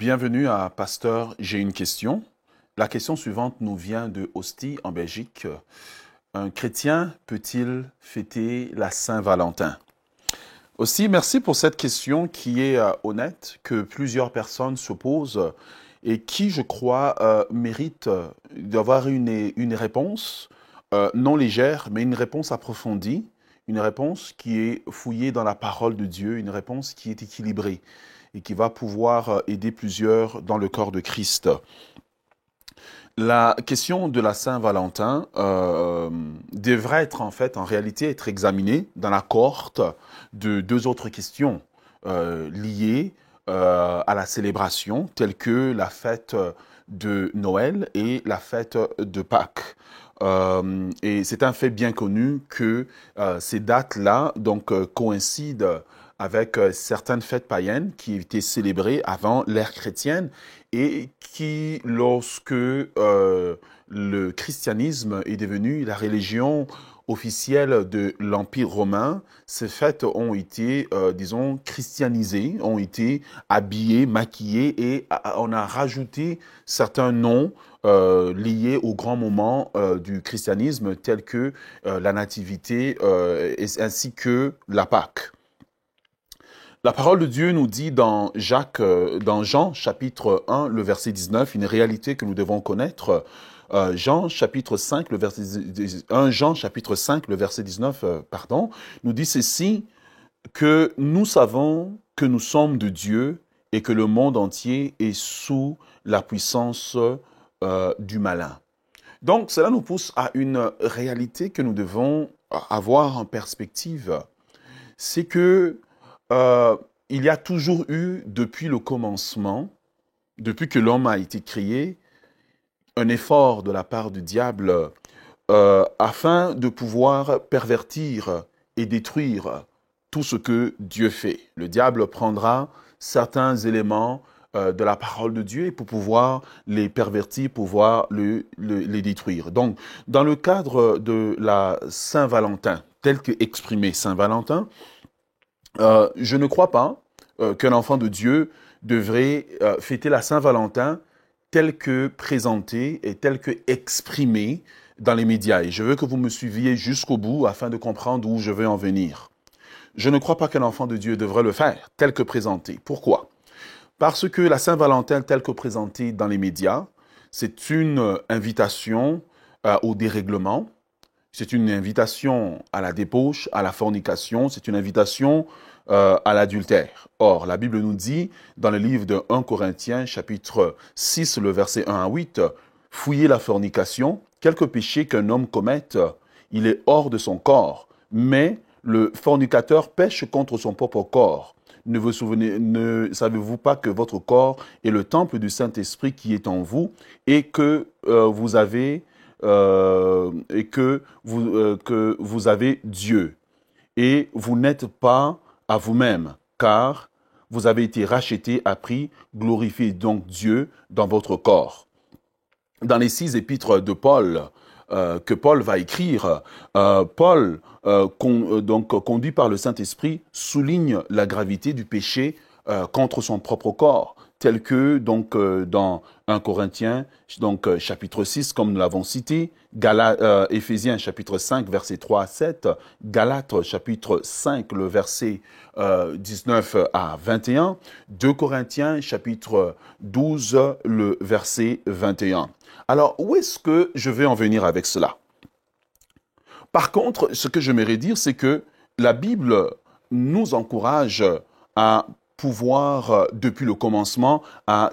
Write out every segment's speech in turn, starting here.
Bienvenue à Pasteur, j'ai une question. La question suivante nous vient de Ostie, en Belgique. Un chrétien peut-il fêter la Saint-Valentin? Aussi, merci pour cette question qui est honnête, que plusieurs personnes se posent et qui, je crois, mérite d'avoir une réponse non légère, mais une réponse approfondie, une réponse qui est fouillée dans la parole de Dieu, une réponse qui est équilibrée et qui va pouvoir aider plusieurs dans le corps de Christ. La question de la Saint-Valentin devrait être en réalité être examinée dans la cohorte de deux autres questions liées à la célébration, telles que la fête de Noël et la fête de Pâques. Et c'est un fait bien connu que ces dates-là coïncident avec certaines fêtes païennes qui étaient célébrées avant l'ère chrétienne et qui, lorsque le christianisme est devenu la religion officielle de l'Empire romain, ces fêtes ont été, disons, christianisées, ont été habillées, maquillées et on a rajouté certains noms liés aux grands moments du christianisme tels que la nativité ainsi que la Pâque. La parole de Dieu nous dit dans Jean chapitre 1, le verset 19, une réalité que nous devons connaître. Jean chapitre 5, le verset 1 Jean chapitre 5, le verset 19, nous dit ceci, que nous savons que nous sommes de Dieu et que le monde entier est sous la puissance du malin. Donc, cela nous pousse à une réalité que nous devons avoir en perspective. C'est que il y a toujours eu, depuis le commencement, depuis que l'homme a été créé, un effort de la part du diable afin de pouvoir pervertir et détruire tout ce que Dieu fait. Le diable prendra certains éléments de la parole de Dieu pour pouvoir les pervertir, pouvoir les détruire. Donc, dans le cadre de la Saint-Valentin, tel que exprimé Saint-Valentin, je ne crois pas qu'un enfant de Dieu devrait fêter la Saint-Valentin telle que présentée et telle que exprimée dans les médias. Et je veux que vous me suiviez jusqu'au bout afin de comprendre où je veux en venir. Je ne crois pas qu'un enfant de Dieu devrait le faire tel que présenté. Pourquoi? Parce que la Saint-Valentin telle que présentée dans les médias, c'est une invitation au dérèglement. C'est une invitation à la débauche, à la fornication, c'est une invitation à l'adultère. Or, la Bible nous dit, dans le livre de 1 Corinthiens, chapitre 6, le verset 1 à 8, « Fouillez la fornication, quelque péché qu'un homme commette, il est hors de son corps, mais le fornicateur pêche contre son propre corps. Ne savez-vous pas que votre corps est le temple du Saint-Esprit qui est en vous et que vous avez que vous avez Dieu et vous n'êtes pas à vous-même, car vous avez été rachetés à prix, glorifiez donc Dieu dans votre corps. » Dans les 6 épîtres de Paul, que Paul va écrire, Paul, conduit par le Saint-Esprit, souligne la gravité du péché contre son propre corps, tel que dans 1 Corinthiens chapitre 6, comme nous l'avons cité, Éphésiens chapitre 5, verset 3 à 7, Galates chapitre 5, le verset 19 à 21, 2 Corinthiens chapitre 12, le verset 21. Alors, où est-ce que je vais en venir avec cela? Par contre, ce que j'aimerais dire, c'est que la Bible nous encourage à pouvoir, depuis le commencement, à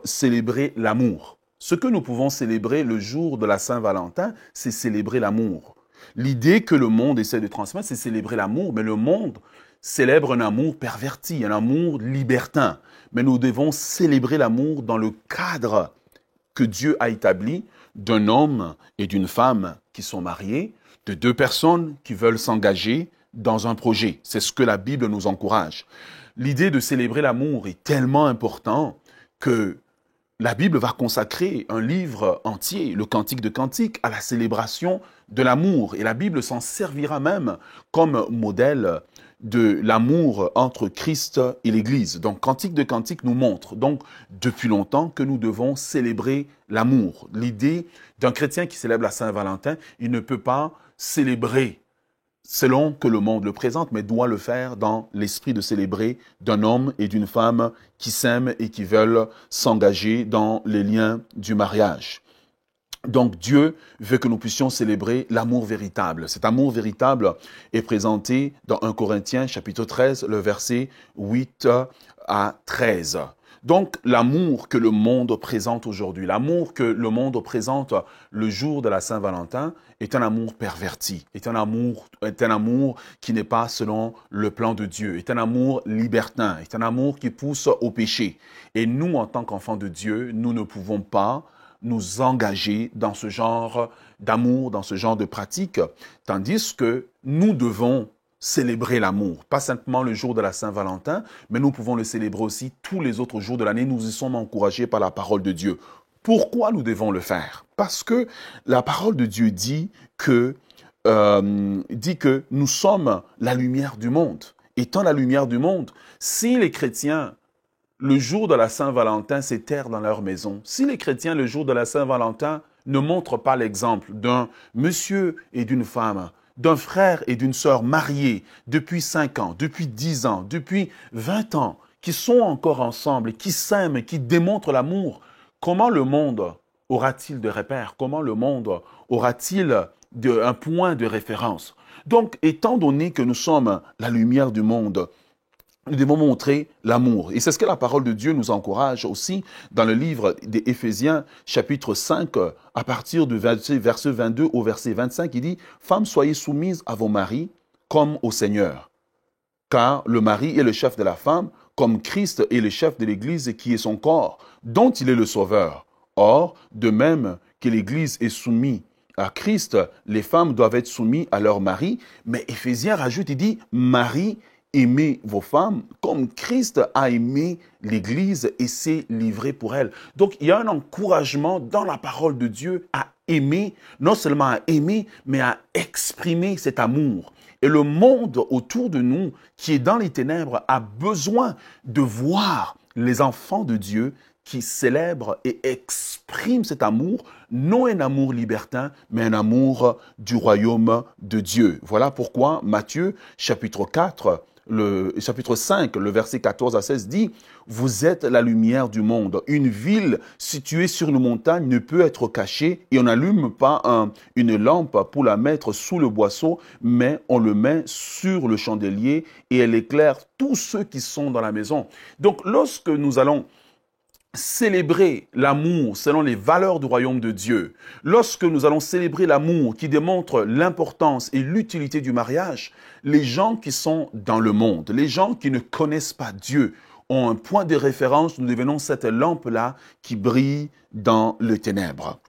célébrer l'amour. Ce que nous pouvons célébrer le jour de la Saint-Valentin, c'est célébrer l'amour. L'idée que le monde essaie de transmettre, c'est célébrer l'amour, mais le monde célèbre un amour perverti, un amour libertin. Mais nous devons célébrer l'amour dans le cadre que Dieu a établi d'un homme et d'une femme qui sont mariés, de deux personnes qui veulent s'engager dans un projet. C'est ce que la Bible nous encourage. L'idée de célébrer l'amour est tellement importante que la Bible va consacrer un livre entier, le Cantique de Cantiques, à la célébration de l'amour. Et la Bible s'en servira même comme modèle de l'amour entre Christ et l'Église. Donc, Cantique de Cantique nous montre, donc, depuis longtemps que nous devons célébrer l'amour. L'idée d'un chrétien qui célèbre la Saint-Valentin, il ne peut pas célébrer selon que le monde le présente, mais doit le faire dans l'esprit de célébrer d'un homme et d'une femme qui s'aiment et qui veulent s'engager dans les liens du mariage. Donc Dieu veut que nous puissions célébrer l'amour véritable. Cet amour véritable est présenté dans 1 Corinthiens chapitre 13, le verset 8 à 13. Donc l'amour que le monde présente aujourd'hui, l'amour que le monde présente le jour de la Saint-Valentin est un amour perverti, est un amour qui n'est pas selon le plan de Dieu, est un amour libertin, est un amour qui pousse au péché. Et nous, en tant qu'enfants de Dieu, nous ne pouvons pas nous engager dans ce genre d'amour, dans ce genre de pratique, tandis que nous devons célébrer l'amour, pas simplement le jour de la Saint-Valentin, mais nous pouvons le célébrer aussi tous les autres jours de l'année. Nous y sommes encouragés par la parole de Dieu. Pourquoi nous devons le faire? Parce que la parole de Dieu dit que nous sommes la lumière du monde. Étant la lumière du monde, si les chrétiens le jour de la Saint-Valentin s'éterrent dans leur maison, si les chrétiens, le jour de la Saint-Valentin, ne montrent pas l'exemple d'un monsieur et d'une femme, d'un frère et d'une sœur mariés depuis 5 ans, depuis 10 ans, depuis 20 ans, qui sont encore ensemble, qui s'aiment, qui démontrent l'amour, comment le monde aura-t-il de repères? Comment le monde aura-t-il un point de référence? Donc, étant donné que nous sommes la lumière du monde, nous devons montrer l'amour. Et c'est ce que la parole de Dieu nous encourage aussi dans le livre des Éphésiens, chapitre 5, à partir du verset 22 au verset 25, il dit « Femmes, soyez soumises à vos maris comme au Seigneur, car le mari est le chef de la femme, comme Christ est le chef de l'Église qui est son corps, dont il est le sauveur. Or, de même que l'Église est soumise à Christ, les femmes doivent être soumises à leur mari. » Mais Éphésiens rajoute, il dit « Marie, aimez vos femmes comme Christ a aimé l'Église et s'est livré pour elle. » Donc, il y a un encouragement dans la parole de Dieu à aimer, non seulement à aimer, mais à exprimer cet amour. Et le monde autour de nous, qui est dans les ténèbres, a besoin de voir les enfants de Dieu qui célèbrent et expriment cet amour, non un amour libertin, mais un amour du royaume de Dieu. Voilà pourquoi Matthieu, chapitre 4, le chapitre 5, le verset 14 à 16 dit « Vous êtes la lumière du monde. Une ville située sur une montagne ne peut être cachée et on n'allume pas une lampe pour la mettre sous le boisseau, mais on le met sur le chandelier et elle éclaire tous ceux qui sont dans la maison. » Donc, lorsque nous allons célébrer l'amour selon les valeurs du royaume de Dieu, lorsque nous allons célébrer l'amour qui démontre l'importance et l'utilité du mariage, les gens qui sont dans le monde, les gens qui ne connaissent pas Dieu, ont un point de référence. Nous devenons cette lampe-là qui brille dans les ténèbres.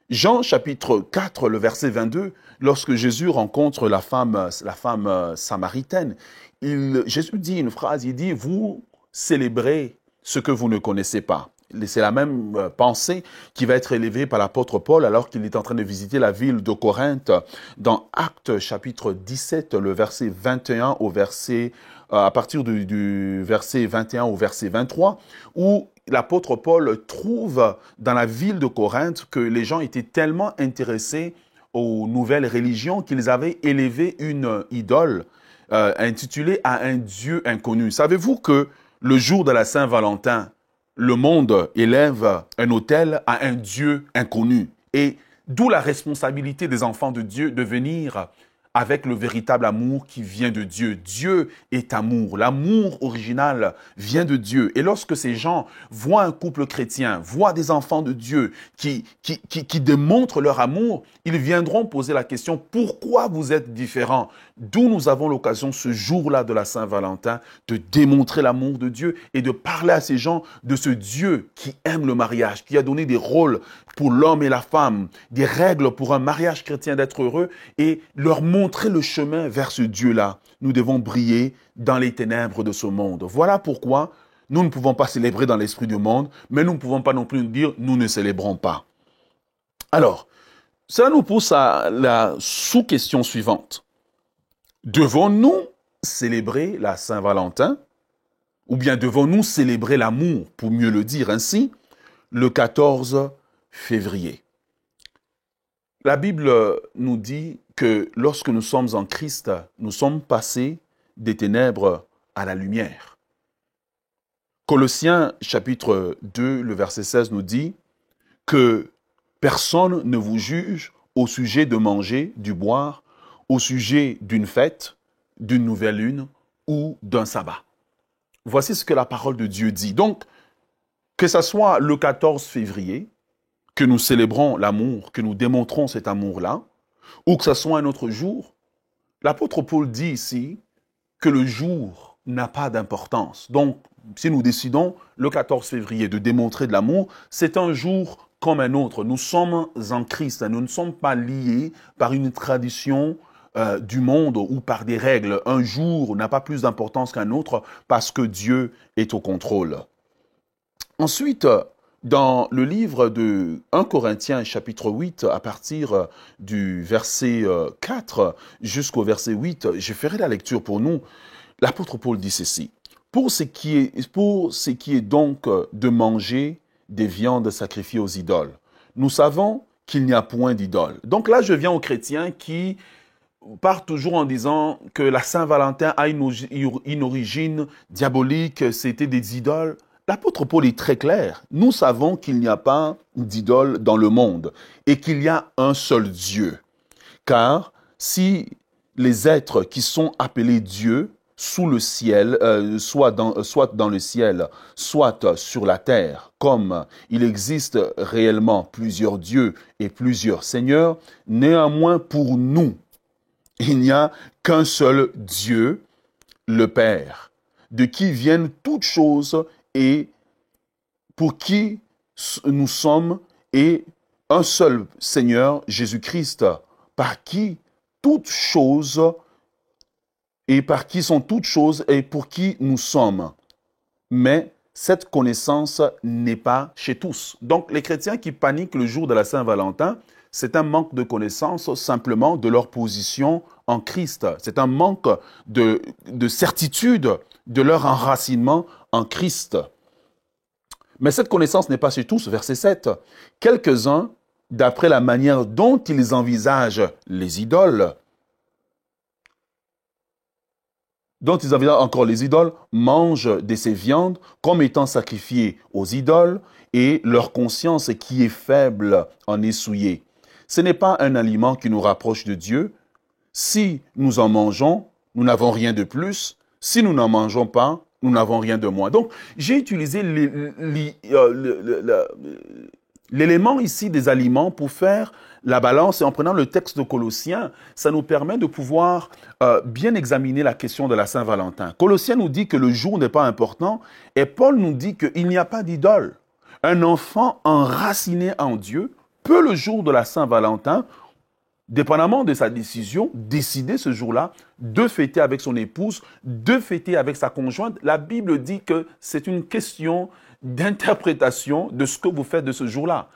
Jean chapitre 4, le verset 22, lorsque Jésus rencontre la femme samaritaine, Jésus dit une phrase, il dit « Vous célébrez ce que vous ne connaissez pas ». C'est la même pensée qui va être élevée par l'apôtre Paul alors qu'il est en train de visiter la ville de Corinthe dans Actes chapitre 17, le verset 21 au verset, à partir du verset 21 au verset 23, où l'apôtre Paul trouve dans la ville de Corinthe que les gens étaient tellement intéressés aux nouvelles religions qu'ils avaient élevé une idole intitulée à un Dieu inconnu. Savez-vous que le jour de la Saint-Valentin, le monde élève un autel à un Dieu inconnu. Et d'où la responsabilité des enfants de Dieu de venir avec le véritable amour qui vient de Dieu. Dieu est amour. L'amour original vient de Dieu. Et lorsque ces gens voient un couple chrétien, voient des enfants de Dieu qui démontrent leur amour, ils viendront poser la question, pourquoi vous êtes différents? D'où nous avons l'occasion ce jour-là de la Saint-Valentin de démontrer l'amour de Dieu et de parler à ces gens de ce Dieu qui aime le mariage, qui a donné des rôles pour l'homme et la femme, des règles pour un mariage chrétien d'être heureux et leur montrer le chemin vers ce Dieu-là. Nous devons briller dans les ténèbres de ce monde. Voilà pourquoi nous ne pouvons pas célébrer dans l'esprit du monde, mais nous ne pouvons pas non plus nous dire nous ne célébrons pas. Alors, cela nous pousse à la sous-question suivante. Devons-nous célébrer la Saint-Valentin, ou bien devons-nous célébrer l'amour, pour mieux le dire ainsi, le 14 février? La Bible nous dit que lorsque nous sommes en Christ, nous sommes passés des ténèbres à la lumière. Colossiens chapitre 2, le verset 16 nous dit que personne ne vous juge au sujet de manger, du boire, au sujet d'une fête, d'une nouvelle lune ou d'un sabbat. Voici ce que la parole de Dieu dit. Donc, que ce soit le 14 février, que nous célébrons l'amour, que nous démontrons cet amour-là, ou que ce soit un autre jour, l'apôtre Paul dit ici que le jour n'a pas d'importance. Donc, si nous décidons le 14 février de démontrer de l'amour, c'est un jour comme un autre. Nous sommes en Christ, nous ne sommes pas liés par une tradition du monde ou par des règles. Un jour n'a pas plus d'importance qu'un autre parce que Dieu est au contrôle. Ensuite, dans le livre de 1 Corinthiens chapitre 8, à partir du verset 4 jusqu'au verset 8, je ferai la lecture pour nous. L'apôtre Paul dit ceci. Pour ce qui est donc de manger des viandes sacrifiées aux idoles, nous savons qu'il n'y a point d'idole. Donc là, je viens aux chrétiens qui part toujours en disant que la Saint-Valentin a une origine diabolique, c'était des idoles. L'apôtre Paul est très clair. Nous savons qu'il n'y a pas d'idole dans le monde et qu'il y a un seul Dieu. Car si les êtres qui sont appelés Dieu sous le ciel, soit dans le ciel, soit sur la terre, comme il existe réellement plusieurs dieux et plusieurs seigneurs, néanmoins pour nous, il n'y a qu'un seul Dieu, le Père, de qui viennent toutes choses et pour qui nous sommes, et un seul Seigneur, Jésus-Christ, par qui toutes choses, et par qui sont toutes choses, et pour qui nous sommes. Mais cette connaissance n'est pas chez tous. Donc les chrétiens qui paniquent le jour de la Saint-Valentin, c'est un manque de connaissance simplement de leur position en Christ. C'est un manque de certitude de leur enracinement en Christ. Mais cette connaissance n'est pas chez tous, verset 7. Quelques-uns, d'après la manière dont ils envisagent les idoles, mangent de ces viandes comme étant sacrifiées aux idoles, et leur conscience qui est faible en est souillée. Ce n'est pas un aliment qui nous rapproche de Dieu. Si nous en mangeons, nous n'avons rien de plus. Si nous n'en mangeons pas, nous n'avons rien de moins. Donc, j'ai utilisé l'élément ici des aliments pour faire la balance, et en prenant le texte de Colossiens, ça nous permet de pouvoir bien examiner la question de la Saint-Valentin. Colossiens nous dit que le jour n'est pas important, et Paul nous dit qu'il n'y a pas d'idole. Un enfant enraciné en Dieu peut, le jour de la Saint-Valentin, dépendamment de sa décision, décider ce jour-là de fêter avec son épouse, de fêter avec sa conjointe. La Bible dit que c'est une question d'interprétation de ce que vous faites de ce jour-là.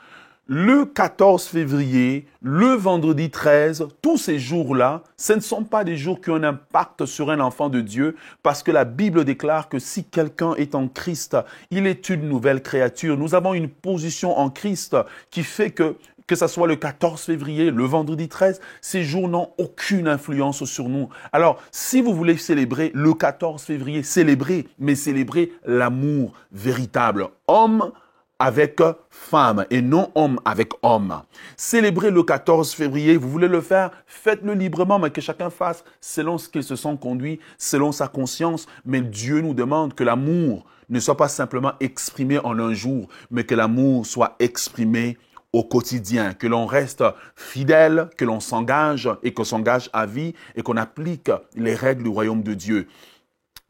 Le 14 février, le vendredi 13, tous ces jours-là, ce ne sont pas des jours qui ont un impact sur un enfant de Dieu, parce que la Bible déclare que si quelqu'un est en Christ, il est une nouvelle créature. Nous avons une position en Christ qui fait que ce soit le 14 février, le vendredi 13, ces jours n'ont aucune influence sur nous. Alors, si vous voulez célébrer le 14 février, célébrez, mais célébrez l'amour véritable. Homme avec femme et non homme avec homme. Célébrez le 14 février, vous voulez le faire, faites-le librement, mais que chacun fasse selon ce qu'il se sent conduit, selon sa conscience. Mais Dieu nous demande que l'amour ne soit pas simplement exprimé en un jour, mais que l'amour soit exprimé au quotidien, que l'on reste fidèle, que l'on s'engage et qu'on s'engage à vie et qu'on applique les règles du royaume de Dieu.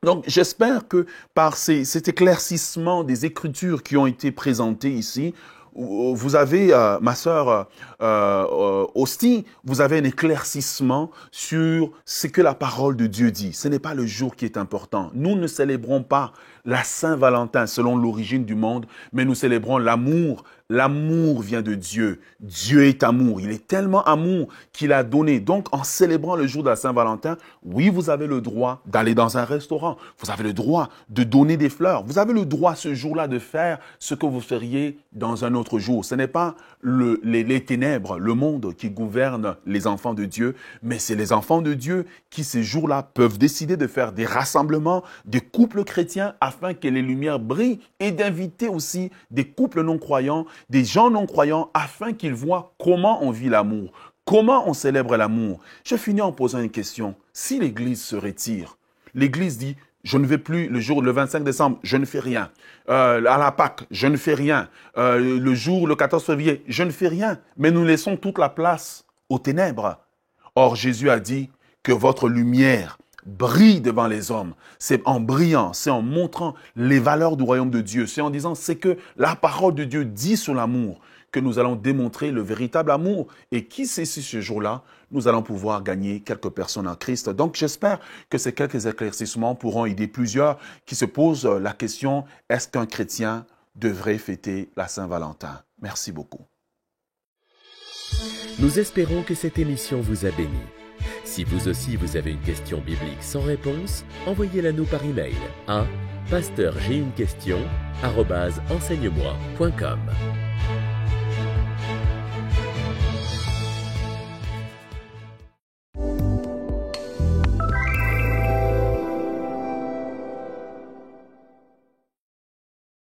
Donc, j'espère que par cet éclaircissement des Écritures qui ont été présentées ici, vous avez, ma sœur Hostie, vous avez un éclaircissement sur ce que la parole de Dieu dit. Ce n'est pas le jour qui est important. Nous ne célébrons pas la Saint-Valentin selon l'origine du monde, mais nous célébrons l'amour. L'amour vient de Dieu. Dieu est amour. Il est tellement amour qu'il a donné. Donc, en célébrant le jour de la Saint-Valentin, oui, vous avez le droit d'aller dans un restaurant. Vous avez le droit de donner des fleurs. Vous avez le droit ce jour-là de faire ce que vous feriez dans un autre jour. Ce n'est pas les ténèbres, le monde qui gouverne les enfants de Dieu, mais c'est les enfants de Dieu qui, ces jours-là, peuvent décider de faire des rassemblements, des couples chrétiens afin que les lumières brillent et d'inviter aussi des couples non-croyants, des gens non-croyants afin qu'ils voient comment on vit l'amour, comment on célèbre l'amour. Je finis en posant une question. Si l'Église se retire, l'Église dit, je ne vais plus le 25 décembre, je ne fais rien. À la Pâque, je ne fais rien. Le 14 février, je ne fais rien. Mais nous laissons toute la place aux ténèbres. Or, Jésus a dit que votre lumière brille devant les hommes. C'est en brillant, c'est en montrant les valeurs du royaume de Dieu. C'est en disant, c'est que la parole de Dieu dit sur l'amour que nous allons démontrer le véritable amour. Et qui sait si ce jour-là, nous allons pouvoir gagner quelques personnes en Christ. Donc, j'espère que ces quelques éclaircissements pourront aider plusieurs qui se posent la question, est-ce qu'un chrétien devrait fêter la Saint-Valentin? Merci beaucoup. Nous espérons que cette émission vous a béni. Si vous aussi vous avez une question biblique sans réponse, envoyez-la nous par email à pasteurj'aiunequestion@enseigne-moi.com.